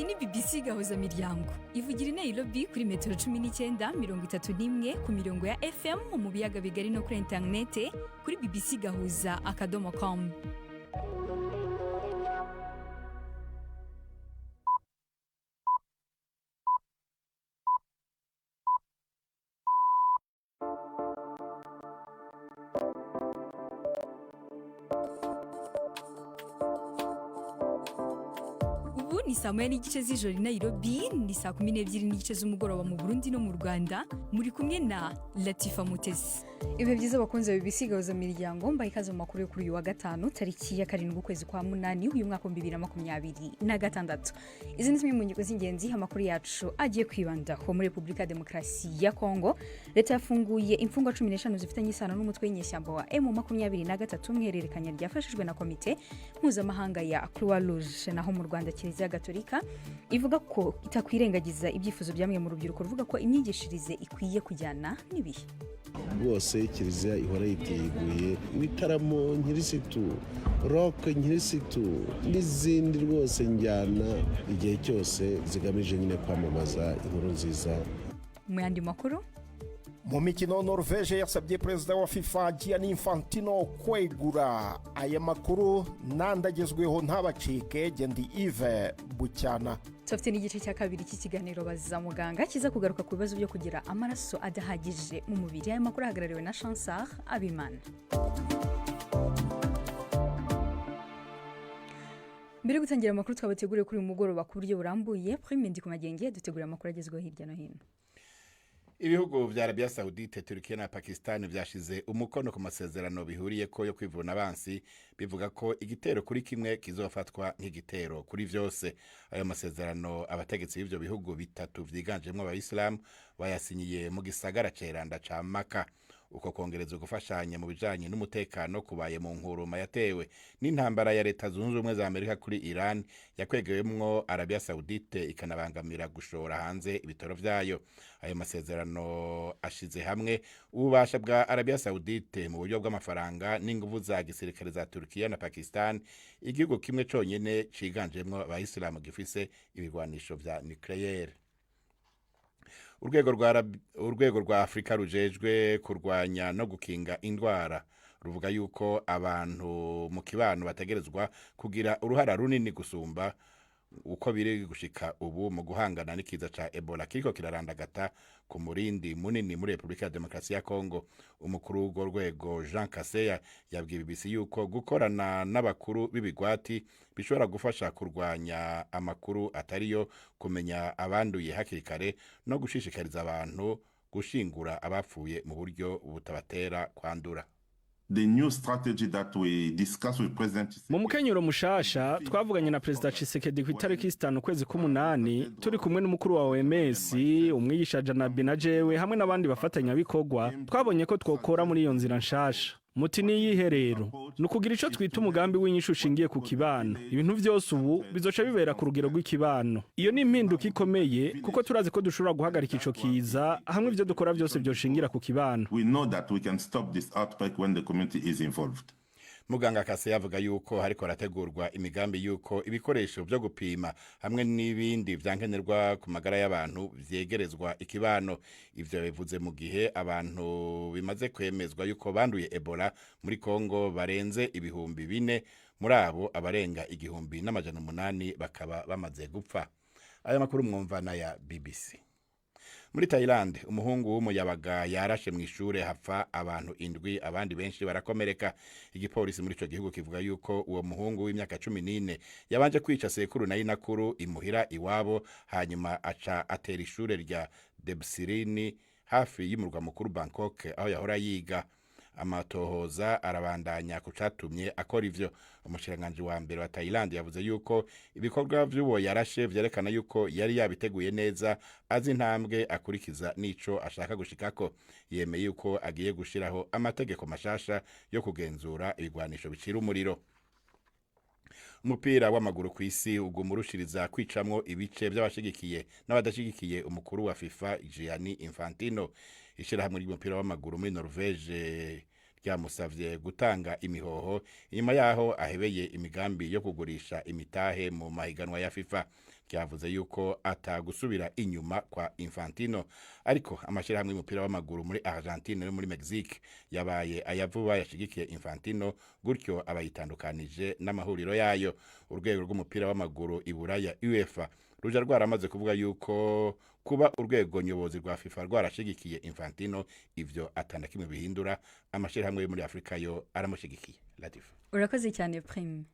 iyi ni BBC gahuza miryango ivugira i Nairobi kuri metero 19:31 ku mirongo ya FM mu biyaga bigari no kuri interinete kuri bbcgahuza.com. Ni saa moya n'igice z'ijoro i Nairobi, ni saa 12 n'igice z'umugoroba mu Burundi no mu Rwanda. Muri kumwe na Latifa Mutesi. Ibihe byiza bakunze wa BBC gahuza miryango, mbaye ikaze mu makuru yo kuri uyu wa gatanu tariki ya 7 ukwezi kwa 8 uyu mwaka 2026. Izi ni zimwe mu ngingo z'ingenzi amakuru yacu agiye kwibandaho. Muri Republika ya Demokarasi ya Kongo, leta yafunguye imfungwa 15 zifitanye isano n'umutwe w'inyeshyamba wa M23 mwihererekanya ryafashijwe na komite mpuzamahanga ya Croix Rouge. Naho mu Rwanda Kiliziya Gatolika ivuga ko itakwirengagiza ibyifuzo byamwe mu rubyiruko ruvuga ko imyigishirize ikwiye kujyana n'ibihe. Rwose Kiliziya ihora yiteguye n'itaramo nkirisitu, rock nkirisitu n'izindi rwose njyana igihe cyose zigamije nyine kwamamaza inkuru nziza. Mu yandi makuru, mu mikino Norvege yasabye perezida wa FIFA Gianni Infantino kwegura. Aya makuru nandagezweho ntabacike. Gendi Yves Bucyana. Tufite n'igice cya kabiri cy'ikiganiro baza muganga kiza kugaruka ku bibazo byo kugira amaraso adahagije mu mubiri. Aya makuru ahagarariwe na Chansar Abimana. Mbere gutangira amakuru twabateguriye kuri uyu mugoroba ku buryo burambuye, Prime Ndikumagenge dutegura amakuru agezweho hirya no hino. Ibihugu vya Arabia Saudite, Turkiya na Pakistan vyashize umukono ku masezerano bihuriye ko yo kwivuna abansi, bivuga ko igitero kuri kimwe kizofatwa nk'igitero kuri vyose. Ayo masezerano abategetsi b'ivyo bihugu bitatu vyiganjemwo abayisilamu bayasinyiye mu gisagara ceranda ca Maka. Uko kongereza gufashanya mu bijanye n'umutekano kubaye mu nkuruma yatewe n'intambara ya leta zunze ubumwe za Amerika kuri Iran yakwegewemwo Arabia Saudite ikanabangamira gushora hanze ibitoro vyayo. Ayo masezerano ashize hamwe ububasha bwa Arabia Saudite mu buryo bw'amafaranga n'inguvu za gisirikare za Turkiya na Pakistan, igihugu kimwe conyene ciganjemwo abayisilamu gifise ibigwanisho vya nucleaire. Urwego rwa Afrika rujejwe kurwanya no gukinga indwara ruvuga yuko abantu mu kibano bategerezwa kugira uruhara runini gusumba uko biri gushika ubu mu guhangana n'ikiza ca Ebola kiriko kirarandagata ku murindi munini muri Republika ya Demokarasi ya Kongo. Umukuru w'urwo rwego Jean Kaseya yabwiye BBC yuko gukorana n'abakuru b'ibigwati bishobora gufasha kurwanya amakuru atariyo, kumenya abanduye hakiri kare no gushishikariza abantu gushingura abapfuye mu buryo butabatera kwandura. The new strategy that we discuss with President mu mukenyero mushasha twavuganye na President Tshisekedi ku itariki 5 kwezi k'umunani turi kumwe n'umukuru wa OMS, umwigisha Janabi na jewe hamwe n'abandi bafatanya bikorwa. Twabonye ko twokora muri iyo nzira nshasha. Muti niyihe rero? Nukugira ico twita umugambi w'inyishu ushingiye ku kibano. Ibintu vyose ubu bizoca bibera ku rugero rw'ikibano. Iyo ni impinduka ikomeye kuko turazi ko dushobora guhagarika ico kiza hamwe ivyo dukora vyose byoshingira ku kibano. We know that we can stop this outbreak when the community is involved. Muganga Kase yavuga yuko hariko rategurwa imigambi yuko ibikoresho byo gupima hamwe n'ibindi vyankenerwa ku magara y'abantu vyegerezwa ikibano. Ivyo bivuze mu gihe abantu bimaze kwemezwa yuko banduye Ebola muri Kongo barenze ibihumbi 4, muri abo abarenga 1,800 bakaba bamaze gupfa. Aya makuru mwumva na ya BBC. Muri Thailand, umuhungu w'umuyabaga yarashe mu ishure hapfa abantu 7, abandi benshi barakomereka. Igipolisi muri ico gihugu kivuga yuko uwo muhungu w'imyaka 14 yabanje kwica sekuru na inakuru imuhira iwabo, hanyuma aca atera ishure rya Debsirini hafi y'umurwa mukuru Bangkok aho yahora yiga. Amatohoza arabandanya kucatumye akora ivyo. Umushiranganje wa mbere wa Thailand yavuze yuko ibikorwa vy'uwo yarashe vyerekana yuko yari yabiteguye neza, azi intambwe akurikiza nico ashaka gushikako. Yemeye yuko agiye gushiraho amategeko mashasha yo kugenzura ibigwanisho bicira umuriro. Umupira w'amaguru ku isi ugumurushiriza kwicamwo ibice by'abashigikiye n'abadashigikiye umukuru wa FIFA Gianni Infantino. Ishirahamwe ry'umupira w'amaguru muri Norvege ryamusavye gutanga imihoho inyuma yaho ahebeye imigambi yo kugurisha imitahe mu mahiganwa ya FIFA. ryavuze yuko atagusubira inyuma kwa Infantino, ariko amashirahamwe y'umupira w'amaguru muri Argentine no muri Mexique yabaye ayavuba yashigikiye Infantino, gutyo abayitandukanije n'amahuriro yayo. Urwego rw'umupira w'amaguru iburaya UEFA ruja rwaramaze kuvuga yuko kuba urwego nyobozi rwa FIFA rwarashigikiye Infantino ivyo atandakimwe bihindura. Amashirahamwe yo muri Afrika yo aramushigikiye. Latifa, urakoze cyane Prime.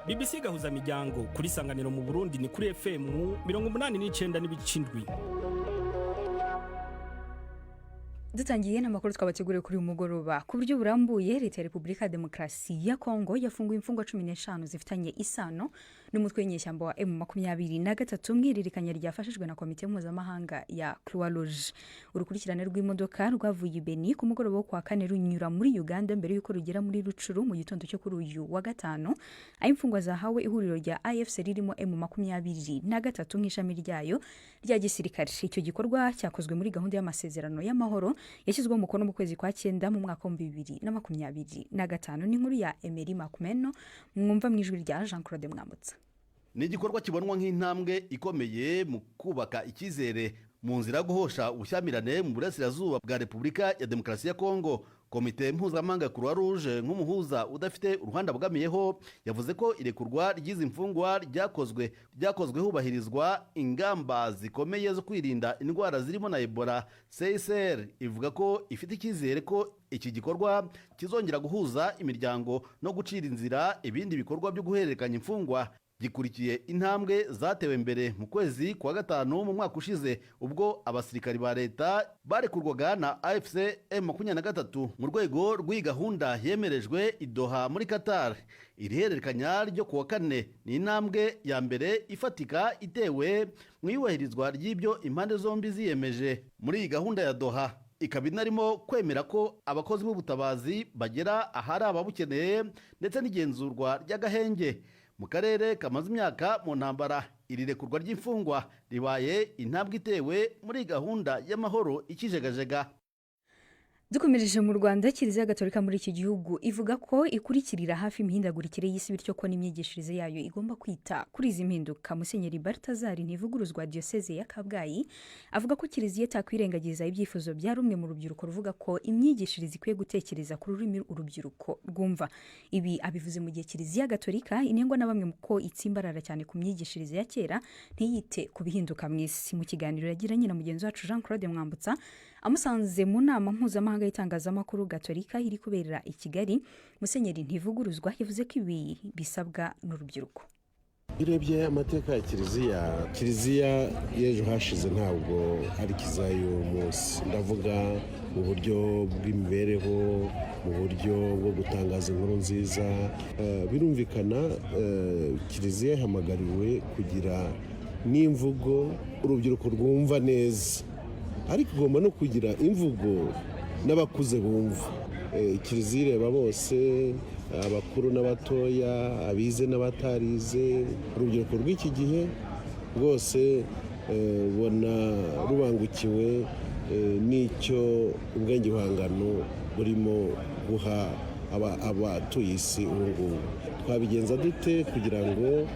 BBC gahuza miryango kuri Sanganiro mu Burundi ni kuri FM 89.7. Dutangiye n'amakuru twabateguriye kuri uyu mugoroba. Ku buryo burambuye, Leta ya Repubulika ya Demokarasi ya Kongo yafunguye imfungwa 15 zifitanye isano n'umutwe w'inyeshyamba wa M23 mwiririkanya ryafashijwe na Komite Mpuzamahanga ya Croix Rouge. Urukurikirane rw'imodoka rwavuye i Beni ku mugoroba wo kwa kane runyura muri Uganda mbere yuko rugera muri Rucuru mu gitondo cyo kuri uyu wa gatanu. Imfungwa zahawe ihuriro rya AFC ririmo M23 nk'ishami ryayo rya gisirikare. Icyo gikorwa cyakozwe muri gahunda y'amasezerano y'amahoro yashyizweho umukono mu kwezi kwa 9 mu mwaka wa 2025. Ni nkuru ya Emery Makumeno mwumva mu ijwi rya Jean Claude Mwambutsa. Ni igikorwa kibonwa nk'intambwe ikomeye mu kubaka ikizere mu nzira yo guhosha ubushyamirane mu burasirazuba bwa Repubulika ya Demokarasi ya Kongo. Komite Mpuzamahanga Croix Rouge nk'umuhuza udafite uruhanda bugamiyeho yavuze ko irekurwa ry'izi mfungwa ryakozwe hubahirizwa ingamba zikomeye zo kwirinda indwara zirimo na Ebola. CSR ivuga ko ifite ikizere ko iki gikorwa kizongera guhuza imiryango no gucira inzira ibindi bikorwa byo guhererekanya imfungwa. Gikurikiye intambwe zatewe mbere mu kwezi kwa gatanu mu mwaka ushize ubwo abasirikari ba leta barekurwaga na AFC M23 mu rwego rw'iyi gahunda yemerejwe i Doha muri Qatar. Iri hererekanya ryo kuwa kane ni intambwe ya mbere ifatika itewe mu iyubahirizwa ry'ibyo impande zombi ziyemeje muri iyi gahunda ya Doha. Ikaba inarimo kwemera ko abakozi b'ubutabazi bagera ahari ababukeneye ndetse n'igenzurwa ry'agahenge mu karere kamaze imyaka mu ntambara. Iri rekurwa ry'imfungwa ribaye intambwe itewe muri gahunda y'amahoro ikijegajega. Dukomereje mu Rwanda, Kiliziya Gatolika muri iki gihugu ivuga ko ikurikirira hafi imihindagurikire y'isi, bityo ko n'imyigishirize yayo igomba kwita kuri izi mpinduka. Musenyeri Balthazar Ntivuguruzwa Diocese ya Kabgayi avuga ko Kiliziya takwirengagiza ibyifuzo bya rumwe mu rubyiruko ruvuga ko imyigishirize ikwiye gutekereza ku rurimi urubyiruko rwumva. Ibi abivuze mu gihe Kiliziya Gatolika inengwa na bamwe ko itsimbarara cyane ku myigishirize ya kera ntiyite ku bihinduka mu isi. Mu kiganiro yagiranye na mugenzi wacu Jean Claude Mwambutsa amusanze mu nama mpuzamahanga y'itangazamakuru Gatolika iri kubera i Kigali, Musenyeri Ntivuguruzwa yavuze ko ibi bisabwa n'urubyiruko. Birebye amateka ya Kiliziya y'ejo hashize ntabwo ari kizayo munsi. Ndavuga mu buryo bw'imibereho, mu buryo bwo gutangaza inkuru nziza. Birumvikana Kiliziya ihamagariwe kugira n'imvugo urubyiruko rwumva neza, ariko igomba no kugira imvugo n'abakuze bumva. Kiliziya ireba bose, abakuru n'abatoya, abize n'abatarize. Urubyiruko rw'iki gihe rwose ubona rubangukiwe n'icyo ubwenge buhangano burimo guha abatuye isi ubu ngubu. Twabigenza dute kugira ngo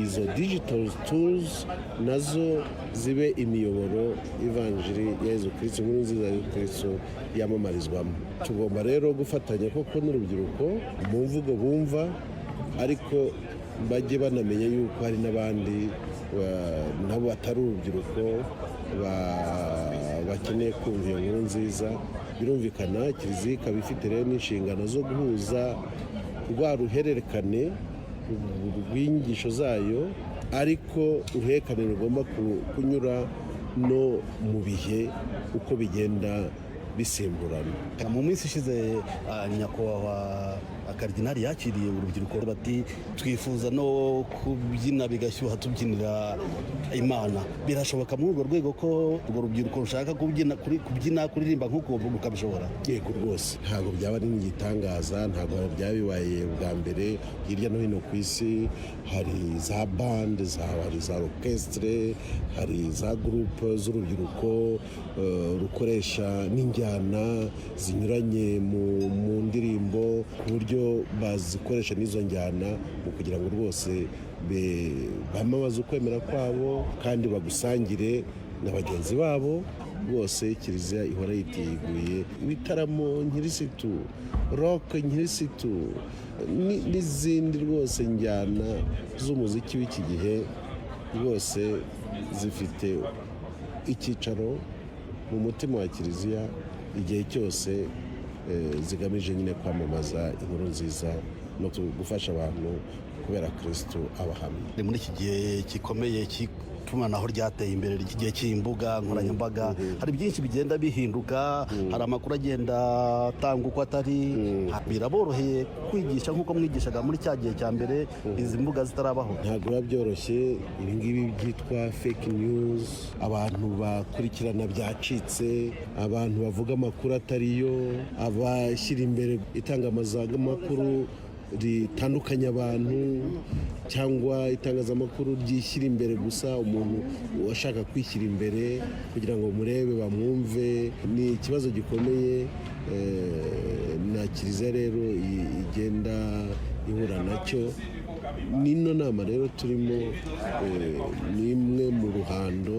izo digital tools nazo zibe imiyoboro ivanjiri ya Yezu Kristo, inkuru nziza ya Yezu Kristo yamamarizwamo. Tugomba rero gufatanya koko n'urubyiruko mu mvugo bumva, ariko bajye banamenya yuko hari n'abandi nabo batari urubyiruko bakeneye kumva iyo nkuru nziza. Birumvikana Kiliziya ikaba ifite rero n'inshingano zo guhuza rwa ruhererekane rw'inyigisho zayo, ariko uruhererekane rugomba kunyura no mu bihe uko bigenda bisimburana. Mu minsi ishize nyakubahwa Karidinali yakiriye urubyiruko bati twifuza no kubyina bigashyuha tubyinira Imana. Birashoboka muri urwo rwego ko urwo rubyiruko rushaka kubyina kuririmba nk'uko rukabishobora? Yego rwose, ntabwo byaba ari nk'igitangaza, ntabwo byabibaye bwa mbere. Hirya no hino ku isi hari za bande, hari za orchestre, hari za groupe z'urubyiruko rukoresha n'injyana zinyuranye mu ndirimbo ku buryo uburyo bazikoresha n'izo njyana mu kugira ngo rwose bamamaze ukwemera kwabo kandi bagusangire na bagenzi babo. Bose kiliziya ihora yiteguye ibitaramo nkirisitu, rock nkirisitu n'izindi rwose njyana z'umuziki w'iki gihe rwose zifite icyicaro mu mutima wa kiliziya igihe cyose zigamije nyine kwamamaza inkuru nziza no gufasha abantu kubera Kristo abahamya. Muri iki gihe gikomeye itumanaho ryateye imbere ry'igihe cy'imbuga nkoranyambaga, hari byinshi bigenda bihinduka, hari amakuru agenda atanga uko atari. Biraboroheye kwigisha nk'uko mwigishaga muri cya gihe cya mbere izi mbuga zitarabaho? Ntabwo biba byoroshye. Ibi ngibi byitwa fake news, abantu bakurikirana byacitse, abantu bavuga amakuru atariyo, abashyira imbere itangazamakuru ritandukanya abantu cyangwa itangazamakuru ryishyira imbere gusa, umuntu washaka kwishyira imbere kugira ngo murebe bamwumve. Ni ikibazo gikomeye na kiliziya rero igenda ihura nacyo. Nino nama rero turimo ni imwe mu ruhando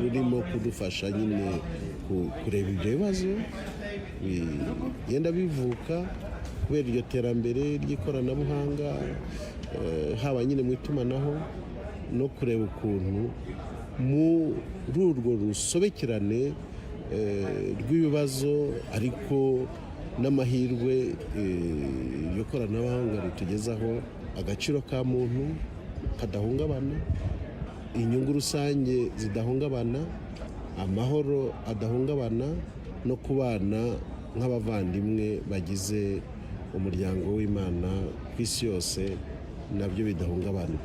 rurimo kudufasha nyine kureba ibyo bibazo bigenda bivuka kubera iryo terambere ry'ikoranabuhanga, haba nyine mu itumanaho, no kureba ukuntu muri urwo rusobekerane rw'ibibazo ariko n'amahirwe iryo koranabuhanga ritugezaho, agaciro ka muntu kadahungabana, inyungu rusange zidahungabana, amahoro adahungabana, no kubana nk'abavandimwe bagize umuryango w'Imana ku isi yose nabyo bidahungabana.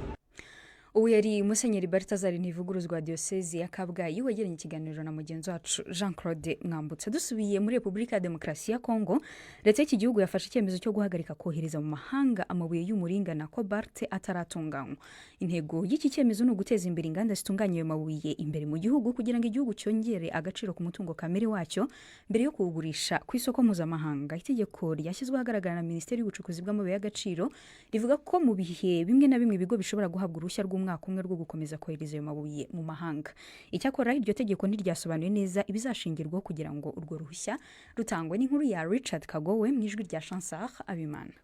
Ubu yari Musenyeri Balthazar Ntivuguruzwa wa Diyosezi ya Kabgayi wegeranye ikiganiro na mugenzi wacu Jean Claude Mwambutsa. Dusubiye muri Repubulika ya Demokarasi ya Kongo, leta y'iki gihugu yafashe icyemezo cyo guhagarika kohereza mu mahanga amabuye y'umuringa na cobalt ataratunganywa. Intego y'iki cyemezo ni uguteza imbere inganda zitunganya ayo mabuye imbere mu gihugu kugira ngo igihugu cyongere agaciro ku mutungo kamere wacyo mbere yo kuwugurisha ku isoko mpuzamahanga. Itegeko ryashyizweho ahagaragara na Minisiteri y'Ubucukuzi bw'amabuye y'agaciro rivuga ko mu bihe bimwe na bimwe ibigo bishobora guhabwa uruhushya umwaka umwe rwo gukomeza kohereza ayo mabuye mu mahanga. Icyakora iryo tegeko ntiryasobanuye neza ibizashingirwaho kugira ngo urwo ruhushya rutangwe. N'inkuru ya Richard Kagowe mu ijwi rya Chansar Abimana.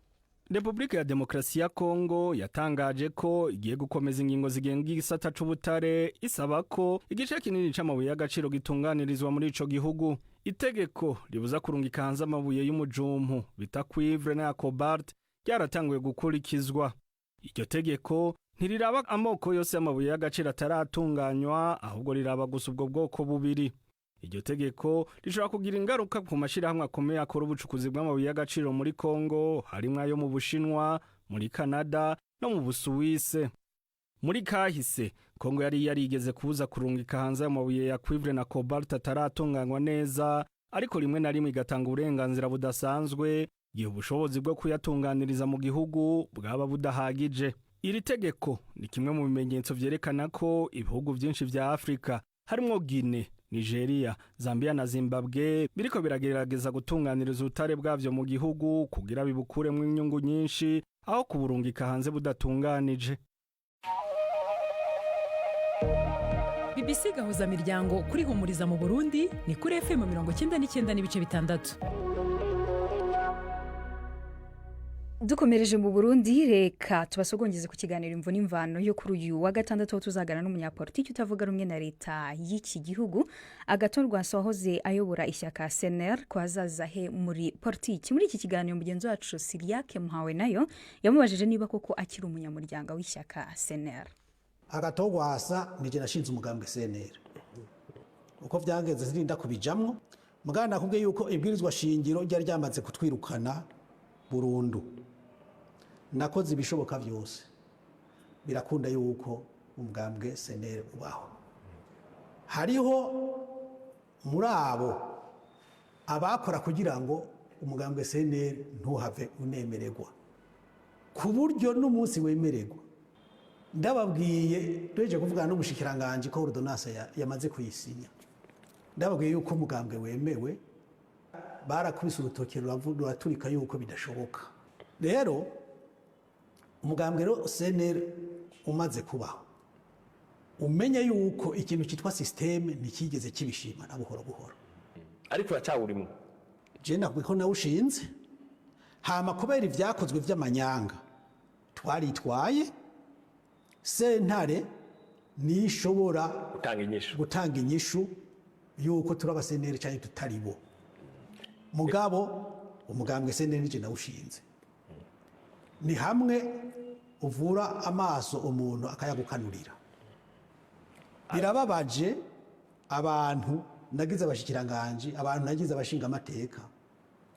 Repubulika ya Demokarasi ya Kongo yatangaje ko igiye gukomeza ingingo zigenga igisata c'ubutare, isaba ko igice kinini c'amabuye y'agaciro gitunganirizwa muri ico gihugu. Itegeko ribuza kurungika hanze amabuye y'umujumpu bita cuivre na cobalt ryaratanguye gukurikizwa. Iryo tegeko ntiriraba amoko yose y'amabuye y'agaciro ataratunganywa, ahubwo riraba gusa ubwo bwoko bubiri. Iryo tegeko rishobora kugira ingaruka ku mashirahamwe akomeye akora ubucukuzi bw'amabuye y'agaciro muri Kongo, harimwo ayo mu Bushinwa, muri Canada no mu Busuwise. Muri kahise, Kongo yari yarigeze kubuza kurungika hanze amabuye ya cuivre na cobalt ataratunganywa neza, ariko rimwe na rimwe igatanga uburenganzira budasanzwe igihe ubushobozi bwo kuyatunganiriza mu gihugu bwaba budahagije. Iri tegeko ni kimwe mu bimenyetso vyerekana ko ibihugu byinshi vya Afrika harimo Guinea, Nigeria, Zambia na Zimbabwe biriko biragerageza gutunganiriza ubutare bwavyo mu gihugu kugira bibukuremwo inyungu nyinshi aho kuburungika hanze budatunganije. BBC gahuza miryango kuri Humuriza mu Burundi ni kuri FM 99.6. Dukomereje mu Burundi, reka tubasogongeze ku kiganiro imvo n'imvano yo kuri uyu wa gatandatu tuzagana n'umunyapolitiki utavuga rumwe na leta y'iki gihugu Agathon Rwasa wahoze ayobora ishyaka CNL kwazaza he muri politiki. Muri iki kiganiro mugenzi wacu Siriake Muhawe nayo yamubajije niba koko akiri umunyamuryango w'ishyaka CNL. Agathon Rwasa nije nashinze umugambwe CNL. Uko vyangenze zirinda kubijamwo, mugana nakubwiye yuko ibwirizwa shingiro ryari ryamaze kutwirukana burundu. Nakoze ibishoboka byose birakunda yuko umugambwe CNL ubaho. Hariho muri abo abakora kugira ngo umugambwe CNL ntuhave unemererwa ku buryo n'umunsi wemererwa. Ndababwiye tweje kuvugana n'umushikiranganje ko ordonnance yamaze kuyisinya. Ndababwiye yuko umugambwe wemewe, barakubise urutokero ruraturika yuko bidashoboka. rero umugambwe rero CNL umaze kubaho umenye yuko ikintu cyitwa systeme ntikigeze kibishima na buhoro buhoro ariko uracawurimo je nabwo nawushinze hama kubera ivyakozwe vy'amanyanga twaritwaye sentare nishobora gutanga inyishu yuko turaba CNL cyane tutaribo mugabo umugambwe CNL nije nawushinze ni hamwe uvura amaso umuntu akayagukanurira birababaje abantu nagize abashikiranganje abantu nagize abashinga amateka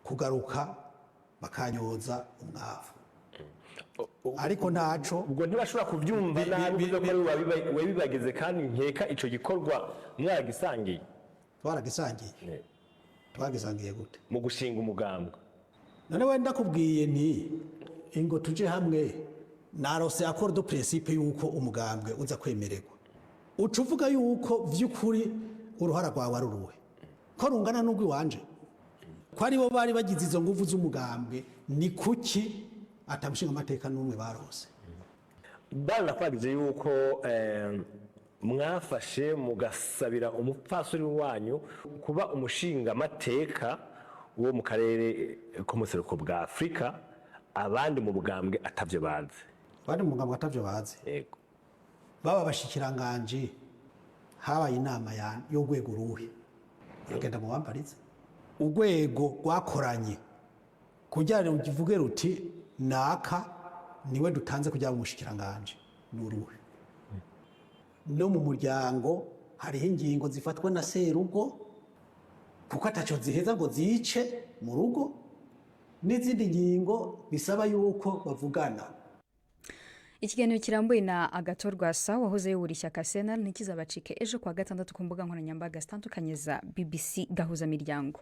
kugaruka bakanyoza umwavu ariko ntaco ubwo ntibashobora kubyumva nabi uvuze ko we bibageze kandi nkeka ico gikorwa mwaragisangiye twaragisangiye gute mu gushinga umugambwe none wenda kubwiye nti ingo tuje hamwe narose accord de principe yuko umugambwe uza kwemererwa ucuvuga yuko vy'ukuri uruhara rwawe aruruwe ko rungana n'ugwi wanje ko ari bo bari bagize izo nguvu z'umugambwe ni kuki atamushinga amateka n'umwe barose bana kwagize yuko mwafashe mugasabira umupfasuri wanyu kuba umushinga amateka wo mu karere k'umuseruko bwa Afrika abandi mu bugambwe atavyo bazi bandi mu bugambwe atavyo bazi yego baba bashikiranganje habaye inama y'urwego ruhe uragenda mu bambarize urwego rwakoranye kugira ngo uvuge ruti naka niwe dutanze kujya mu mushikiranganje n'uruhe no mu muryango hariho ingingo zifatwa na serugo kuko ataco ziheza ngo zice mu rugo n'izindi ngingo bisaba yuko bavugana. Ikiganiro kirambuye na Agathon Rwasa wahoze yobora ishyaka CNL ntikizabacike ejo kwa gatandatu ku mbuga nkoranyambaga zitandukanye za BBC gahuza miryango.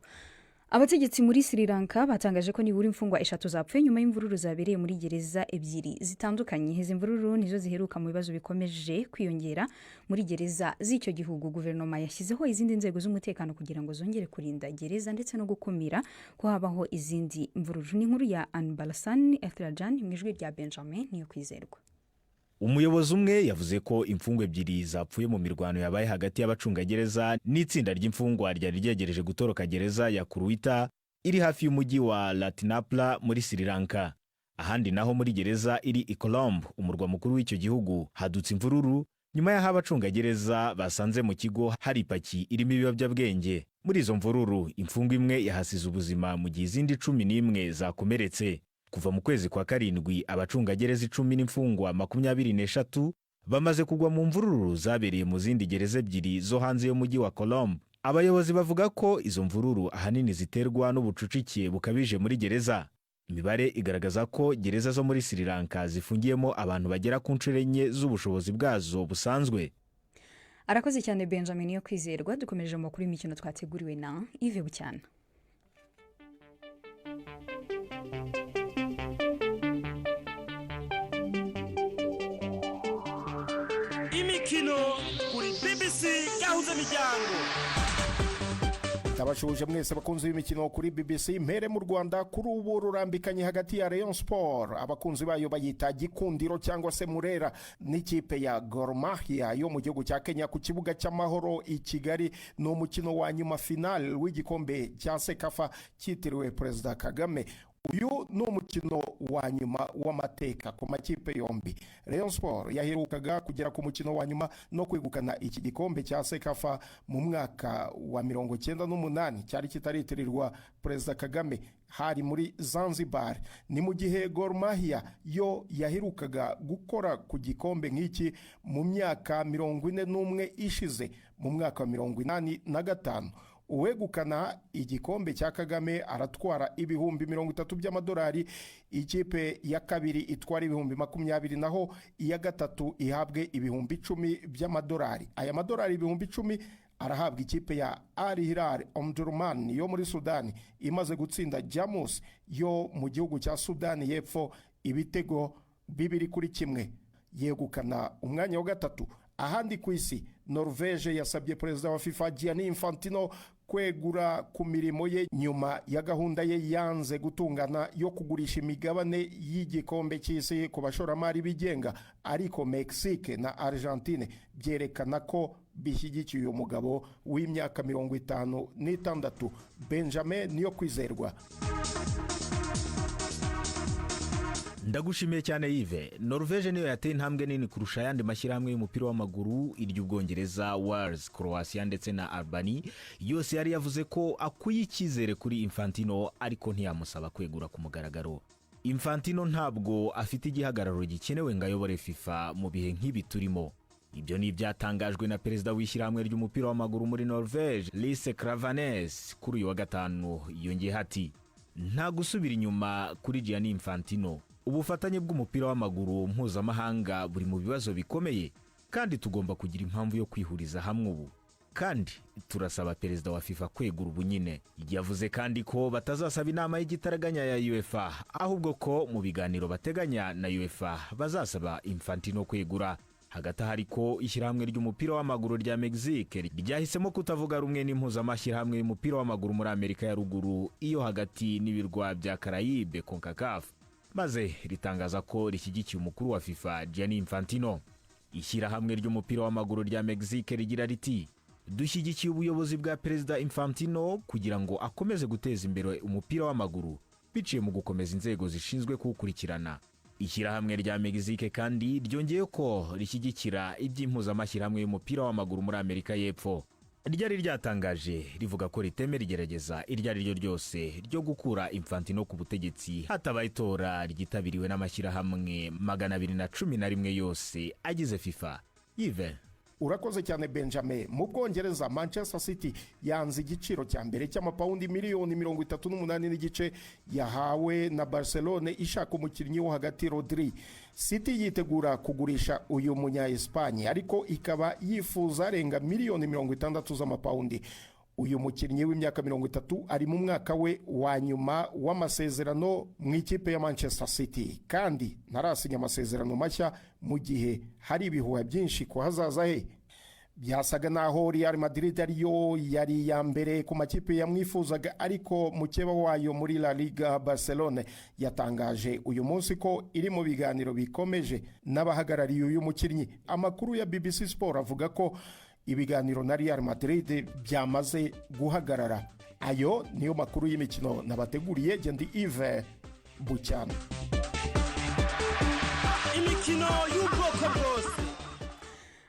Abategetsi muri Sri Lanka batangaje ko nibura imfungwa 3 zapfuye nyuma y'imvururu zabereye muri gereza ebyiri zitandukanye. Izi mvururu nizo ziheruka mu bibazo bikomeje kwiyongera muri gereza z'icyo gihugu. Guverinoma yashyizeho izindi nzego z'umutekano kugira ngo zongere kurinda gereza ndetse no gukumira ko habaho izindi mvururu. Ni inkuru ya Anbalasan Ethrajan mu ijwi rya Benjamin niyo kwizerwa. Umuyobozi umwe yavuze ko imfungwa ebyiri zapfuye mu mirwano yabaye hagati y'abacungagereza n'itsinda ry'imfungwa ryari ryegereje gutoroka gereza ya Kuruita iri hafi y'umujyi wa Latinapla muri Sri Lanka. Ahandi naho muri gereza iri i Colombo, umurwa mukuru w'icyo gihugu, hadutse imvururu nyuma y'aho abacungagereza basanze mu kigo hari ipaki irimo ibiyobyabwenge. Muri izo mvururu imfungwa imwe yahasize ubuzima mu gihe izindi 11 zakomeretse. Kuva mu kwezi kwa karindwi abacungagereza 10 n'imfungwa 23 bamaze kugwa mu mvururu zabereye mu zindi gereza ebyiri zo hanze y'umujyi wa Colombo. Abayobozi bavuga ko izo mvururu ahanini ziterwa n'ubucucike bukabije muri gereza. Imibare igaragaza ko gereza zo muri Sri Lanka zifungiyemo abantu bagera ku ncuro 4 z'ubushobozi bwazo busanzwe. Arakoze cyane Benjamin yo kwizerwa. Dukomeje mu makuru y'imikino twateguriwe na Yves Bucyana. Imikino kuri BBC gahuza miryango. Tabashuje mwese bakunzi b'imikino kuri BBC. Mpere mu Rwanda kuri ubu rurambikanye hagati ya Rayon Sport abakunzi bayo bayita Gikundiro cyangwa se Murera n'ikipe ya Gor Mahia yo mu gihugu cya Kenya ku kibuga cy'amahoro i Kigali. No mukino wa nyuma final w'igikombe cya Sekafa cyitiriwe Perezida Kagame. Uyu ni umukino wa nyuma w'amateka ku makipe yombi. Rayon Sport yaherukaga kugera ku mukino wa nyuma no kwegukana iki gikombe cya Sekafa mu mwaka wa 1998 cyari kitaritirirwa Perezida Kagame hari muri Zanzibar. Ni mu gihe Gor Mahia yo yaherukaga gukora ku gikombe nk'iki mu myaka 41 ishize mu mwaka wa 1985. Uwegukana igikombe cya Kagame aratwara ibihumbi 30 by'amadolari, ikipe ya kabiri itwara ibihumbi 20 naho iya gatatu ihabwe ibihumbi 10 by'amadolari. Aya madolari ibihumbi 10 arahabwa ikipe ya Al Hilal Omdurman yo muri Sudani imaze gutsinda Jamus yo mu gihugu cya Sudani y'Epfo ibitego 2-1. Yegukana umwanya wa gatatu ahandi ku isi Norvege yasabye perezida wa FIFA Gianni Infantino kwegura ku mirimo ye nyuma ya gahunda ye yanze gutungana yo kugurisha imigabane y'igikombe cy'isi ku bashoramari bigenga, ariko Mexique na Argentine byerekana ko bishyigikiye uyu mugabo w'imyaka 56 Benjamin Niyokwizerwa. Ndagushimiye cyane Yves. Norvege niyo yateye intambwe nini kurusha ayandi mashyirahamwe y'umupira w'amaguru, iry'Ubwongereza, Wales, Croatia ndetse na Albania. Yose yari yavuze ko akuye icyizere kuri Infantino, ariko ntiyamusaba kwegura ku mugaragaro. Infantino ntabwo afite igihagararo gikenewe ngo ayobore FIFA mu bihe nk'ibi turimo. Ibyo ni ibyatangajwe na perezida w'ishyirahamwe ry'umupira w'amaguru muri Norvege, Lise Kravanes, kuri uyu wa gatanu. Yongeyeho ati, nta gusubira inyuma kuri Gianni Infantino. Ubufatanye bw'umupira w'amaguru mpuzamahanga buri mu bibazo bikomeye, kandi tugomba kugira impamvu yo kwihuriza hamwe ubu. Kandi turasaba perezida wa FIFA kwegura ubu nyine. Yavuze kandi ko batazasaba inama y'igitaraganya ya UEFA, ahubwo ko mu biganiro bateganya na UEFA bazasaba Infantino kwegura. Hagati hari ko ishyirahamwe ry'umupira w'amaguru rya Mexique ryahisemo kutavuga rumwe n'impuzamashyirahamwe y'umupira w'amaguru muri Amerika ya ruguru, iyo hagati n'ibirwa bya Caraïbe CONCACAF, maze ritangaza ko rishyigikiye umukuru wa FIFA Gianni Infantino. Ishyirahamwe ry'umupira w'amaguru rya Mexique rigira riti, dushyigikiye ubuyobozi bwa perezida Infantino kugira ngo akomeze guteza imbere umupira w'amaguru biciye mu gukomeza inzego zishinzwe kuwukurikirana. Ishyirahamwe rya Mexique kandi ryongeye ko rishyigikira iby'impuzamashyirahamwe y'umupira w'amaguru muri Amerika y'Epfo. Ryari ryatangaje rivuga ko ritemera igerageza iryo ari ryo ryose ryo gukura Infantino ku butegetsi hatabaye itora ryitabiriwe n'amashyirahamwe 211 yose agize FIFA. Yves. Urakoze cyane Benjamin. Mu Bwongereza, Manchester City yanze igiciro cya mbere cy'amapawundi miliyoni 38 n'igice yahawe na Barcelona ishaka umukinnyi wo hagati Rodri. City yitegura kugurisha uyu munya Espanye, ariko ikaba yifuza arenga miliyoni 60 z'amapawundi. Uyu mukinnyi w'imyaka 30 ari mu mwaka we wa nyuma w'amasezerano mu ikipe ya Manchester City, kandi ntarasinya amasezerano mashya mu gihe hari ibihuha byinshi ko hazaza he. Byasaga naho Real Madrid ariyo yari ya mbere ku makipe yamwifuzaga, ariko mukeba wayo muri La Liga Barcelona yatangaje uyu munsi ko iri mu biganiro bikomeje n'abahagarariye uyu mukinnyi. Amakuru ya BBC Sport avuga ko ibiganiro na Real Madrid byamaze guhagarara. Ayo niyo makuru y'imikino nabateguriye. Gendi Yves Bucyana. Imikino y'ubwoko bwose.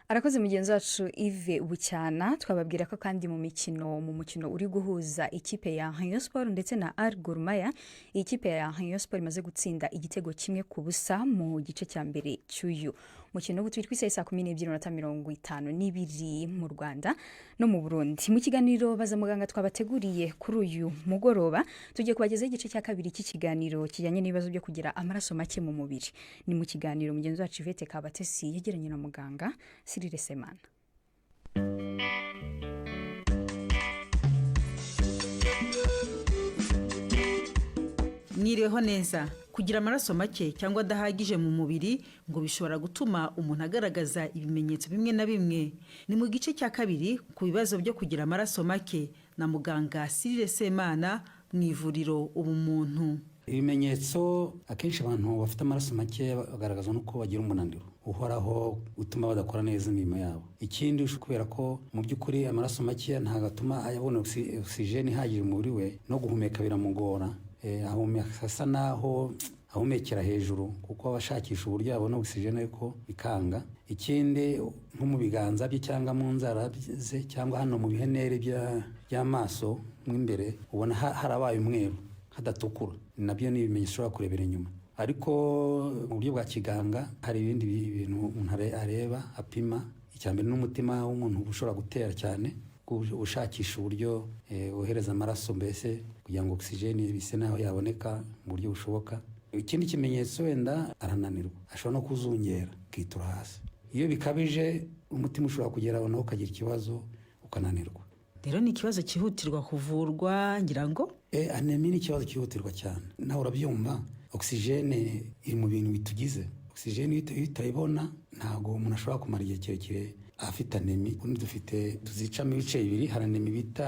Arakoze mugenzi wacu Yves Bucyana. Twababwira ko kandi mu mukino uri guhuza ikipe ya Rayon Sport ndetse na AS Gor Mahia, ikipe ya Rayon Sport imaze gutsinda igitego kimwe ku busa mu gice cya mbere cy'uyu mukino. Ubu twitwa saa 12:52 mu Rwanda no mu Burundi. Mu kiganiro baza muganga twabateguriye kuri uyu mugoroba, tugiye kubagezaho igice cya kabiri cy'ikiganiro kijyanye n'ibibazo byo kugira amaraso make mu mubiri. Ni mu kiganiro mugenzi wacu Yvette Kabatesi yegeranye na muganga Cyril Semana. Mwiriweho neza. Kugira amaraso make cyangwa adahagije mu mubiri ngo bishobora gutuma umuntu agaragaza ibimenyetso bimwe na bimwe. Ni mu gice cya kabiri ku bibazo byo kugira amaraso make na muganga Cyril Semana mu ivuriro Ubumuntu. Ibimenyetso akenshi abantu bafite amaraso make bagaragaza nuko bagira umunaniro uhoraho utuma badakora neza imirimo yabo. Ikindi kubera ko mu by'ukuri amaraso make ntagatuma ayabona oxygene ihagije mu mubiri we, no guhumeka biramugora. Ahumeka asa naho ahumekera hejuru kuko abashakisha uburyo yabona oxygene ariko bikanga. Ikindi nko mu biganza bye cyangwa mu nzara ze cyangwa hano mu bihenere by'amaso mu imbere ubona harabaye umweru hadatukura. Nabyo ni ibimenyetso ushobora kurebera inyuma. Ariko mu buryo bwa kiganga hari ibindi bintu umuntu areba apima. Icyambere n'umutima w'umuntu ushobora gutera cyane, ushakisha uburyo wohereza amaraso mbese kugira ngo oxygene bise naho yaboneka mu buryo bushoboka. Ikindi kimenyetso wenda arananirwa, ashobora no kuzungera akitura hasi. Iyo bikabije umutima ushobora kugera naho ukagira ikibazo ukananirwa. Rero ni ikibazo cyihutirwa kuvurwa ngira ngo. Anemia ni ikibazo cyihutirwa cyane. Nawe urabyumva, oxygene iri mu bintu bitugize. oxygene iyo utayibona ntabwo umuntu ashobora kumara igihe kirekire afite anemi. Ubundi dufite tuzicamo ibice bibiri, hari anemi bita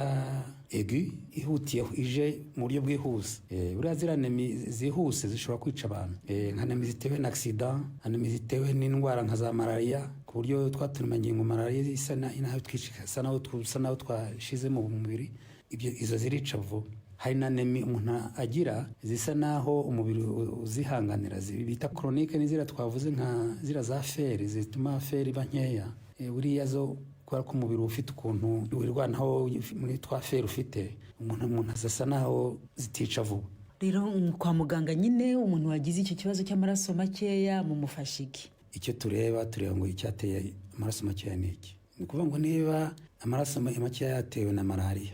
aigu ihutiye ije mu buryo bwihuse. Buriya ziriya anemi zihuse zishobora kwica abantu, nka anemi zitewe na accident, anemi zitewe n'indwara nka za malaria, ku buryo twaturemangingo malaria isa naho twashize mu mubiri, izo zirica vuba. Hari na anemi umuntu agira zisa naho umubiri uzihanganira bita chronique, n'izira twavuze nka zira za feri zituma feri iba nkeya. Buriya zo kubera ko umubiri ufite ukuntu wirwanaho muri twa feri ufite, umuntu azasa naho zitica vuba. Rero kwa muganga nyine umuntu wagize icyo kibazo cy'amaraso makeya mumufasha iki? Icyo tureba ngo icyateye amaraso makeya ni iki. Ni ukuvuga ngo niba amaraso makeya yatewe na malaria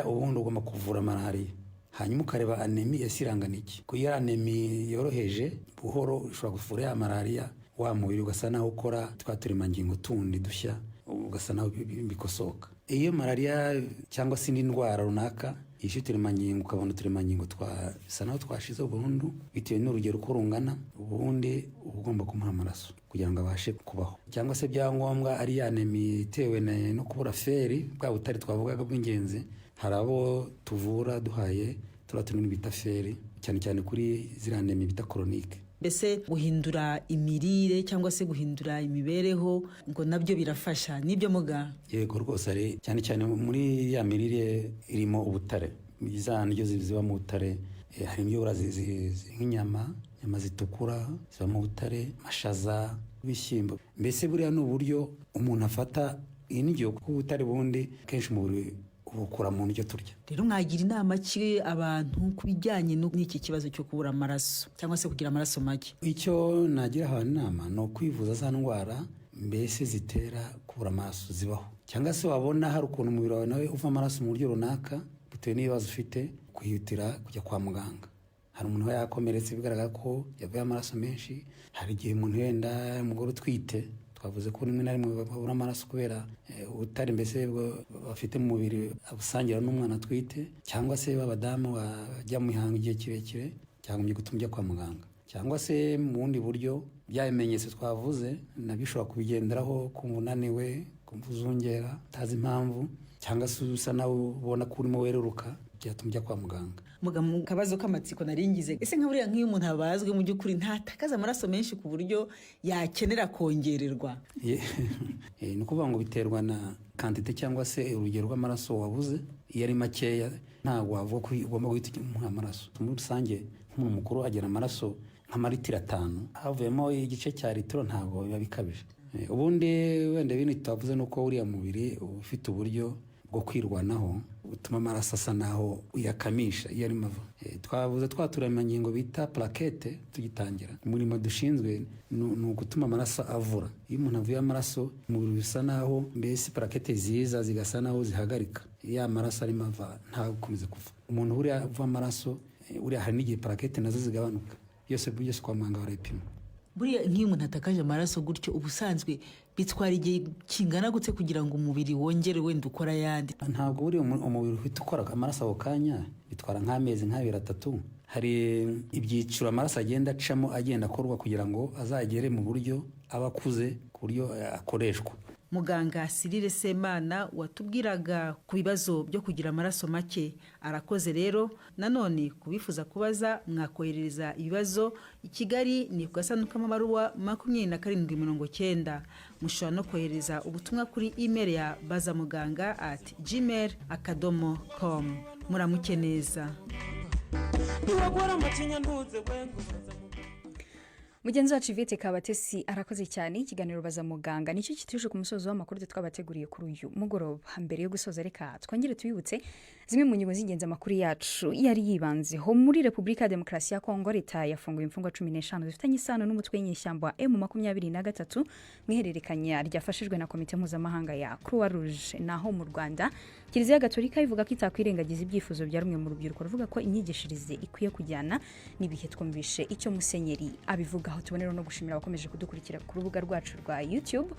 ubundi ugomba kuvura malaria, hanyuma ukareba anemi yasirangana iki. Ko iyo anemi yoroheje buhoro ushobora kuvura ya malaria, wa mubiri ugasa naho ukora twaturemangingo tundi dushya, ugasa naho bikosoka. Iyo malaria cyangwa se indi ndwara runaka yishe uturemangingo, ukabona uturemangingo twasa naho twashize burundu bitewe n'urugero uko rungana, ubundi ugomba kumuha amaraso kugira ngo abashe kubaho. Cyangwa se byangombwa ari anemi itewe no kubura feri, bwa butari twavugaga bw'ingenzi, hari abo tuvura duhaye turatunini bita feri, cyane cyane kuri ziriya anemi bita chronique. Mbese guhindura imirire cyangwa se guhindura imibereho ngo nabyo birafasha, nibyo muganga? Yego rwose, ari cyane cyane muri ya mirire irimo ubutare, za ndyo ziba mu butare. Hari indyo nk'inyama zitukura ziba mu butare, amashaza, ibishyimbo. Mbese buriya ni uburyo umuntu afata indyo kuko ubutare bundi kenshi umubiri ubukura mu ndyo turya. Rero mwagira inama ki abantu ku bijyanye n'iki kibazo cyo kubura amaraso cyangwa se kugira amaraso make? Icyo nagira abantu inama ni ukwivuza za ndwara mbese zitera kubura amaraso zibaho, cyangwa se wabona hari ukuntu umubiri wawe nawe uva amaraso mu buryo runaka bitewe n'ibibazo ufite, kwihutira kujya kwa muganga. Hari umuntu yakomeretse bigaragara ko yavuye amaraso menshi, hari igihe umuntu wenda umugore utwite, twavuze ko rimwe na rimwe babura amaraso kubera ubutare mbese bafite mu mubiri abusangira n'umwana atwite, cyangwa se b'abadamu bajya mu mihango igihe kirekire cyangwa gutuma ujya kwa muganga, cyangwa se mu bundi buryo bya bimenyetso twavuze nabyo ushobora kubigenderaho, kumva unaniwe, kumva uzungera utazi impamvu, cyangwa se usa nawe ubona ko urimo weruruka, byatuma ujya kwa muganga. Mu kabazo k'amatsiko naringize, ese nka buriya nk'iyo umuntu abazwe mu by'ukuri ntatakaza amaraso menshi ku buryo yakenera kongererwa? Ni ukuvuga ngo biterwa na kantite cyangwa se urugero rw'amaraso wabuze. Iyo ari makeya ntabwo wavuga ko ugomba guhita umuha amaraso. Muri rusange nk'umuntu mukuru agira amaraso nk'amaritiro 5, havuyemo igice cya litiro ntabwo biba bikabije. Ubundi wenda ibindi tutavuze ni uko uriya mubiri ufite uburyo bwo kwirwanaho utuma amaraso asa naho uyakamisha iyo ari mava. Twavuze twaturemangingo bita plaquette tugitangira. Umurimo dushinzwe ni ugutuma amaraso avura. Iyo umuntu avuye amaraso umubiri bisa naho mbese plaquette ziza zigasa naho zihagarika, ya amaraso ari mava nta gukomeza kuva. Umuntu uri avuye amaraso uriya hari n'igihe plaquette nazo zigabanuka, byose kwa muganga barayipima. Buriya nk'iyo umuntu atakaje amaraso gutyo ubusanzwe bitwara igihe kingana gutse kugira ngo umubiri wongere wenda ukora yandi? Ntabwo buri umubiri ufite ukora amaraso ako kanya, bitwara nk'amezi 2-3. Hari ibyiciro amaraso agenda acamo agenda akorwa kugira ngo azagere mu buryo aba akuze ku buryo akoreshwa. Muganga Cyrille Semana watubwiraga ku bibazo byo kugira amaraso make arakoze. Rero nanone kubifuza kubaza mwakoherereza ibibazo i Kigali ni ku gasanduku k'amabaruwa 2790. Mushobora no kohereza ubutumwa kuri email ya bazamuganga@gmail.com. Muramuke neza. Mugenzi wacu Vite Kabatesi arakoze cyane. Ikiganiro Baza Muganga nicyo kituje ku musozo w'amakuru twabateguriye kuri uyu mugoroba. Mbere yo gusoza reka twongere tuyibutse zimwe mu ngingo z'ingenzi amakuru yacu yari yibanzeho. Muri Repubulika ya Demokarasi ya Kongo, leta yafunguye imfungwa 15 zifitanye isano n'umutwe w'inyeshyamba M23 mwihererekanya ryafashijwe na komite mpuzamahanga ya Croix Rouge. Naho mu Rwanda, Kiliziya Gatolika ivuga ko itakwirengagiza ibyifuzo bya rumwe mu rubyiruko ruvuga ko inyigishirize ikwiye kujyana n'ibihe. Twumvishe icyo Musenyeri abivuga. Aho tubonera no gushimira abakomeje kudukurikira ku rubuga rwacu rwa YouTube,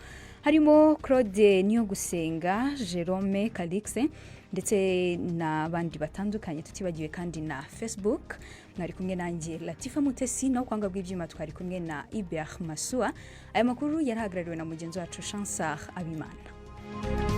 harimo Claude Niyogusenga, Jerome Calixe ndetse n'abandi batandukanye, tutibagiwe kandi na Facebook. mwari kumwe nanjye Latifa Mutesi, naho kwanga bw'ibyuma twari kumwe na Iber Masua. Aya makuru yarahagarariwe na mugenzi wacu Chansar Abimana.